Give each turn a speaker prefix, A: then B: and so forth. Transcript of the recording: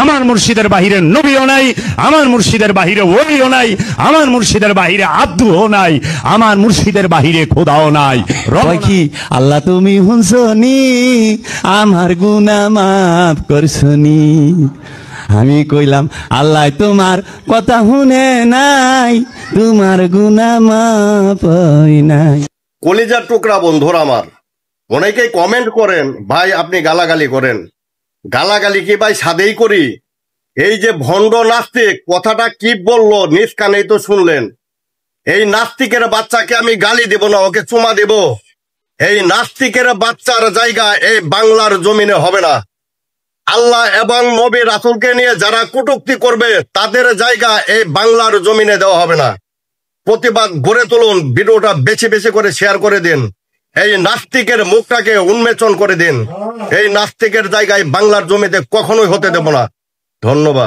A: আমার মুর্শিদের বাহিরে নবীও নাই, আমার মুর্শিদের বাহিরে ওলিও নাই, আমার মুর্শিদের বাহিরে আব্দুও নাই, আমার মুর্শিদের বাহিরে খোদাও নাই।
B: কি আল্লাহ তুমি হুনছনি, আমার গুনাহ মাফ করছনি। আমি কইলাম আল্লাহ তোমার কথা শুনে নাই, তোমার গুনাহ মাফ হয় নাই।
C: কলিজার টুকরা বন্ধুরা আমার, অনেকেই কমেন্ট করেন ভাই আপনি গালাগালি করেন। গালাগালি কি ভাই সাদেই করি? এই যে ভণ্ড নাস্তিক কথাটা কি বললো নিজ কানেই তো শুনলেন। এই নাস্তিকের বাচ্চাকে আমি গালি দেব না, ওকে চুমা দেব? এই নাস্তিকের বাচ্চার জায়গা এই বাংলার জমিনে হবে না। আল্লাহ এবং নবী রাসূলকে নিয়ে যারা কটূক্তি করবে তাদের জায়গা এই বাংলার জমিনে দেওয়া হবে না। প্রতিবাদ গড়ে তুলুন, ভিডিওটা বেছে বেছে করে শেয়ার করে দিন, এই নাস্তিকের মুখটাকে উন্মোচন করে দিন। এই নাস্তিকের জায়গায় বাংলার জমিতে কখনোই হতে দেব না। ধন্যবাদ।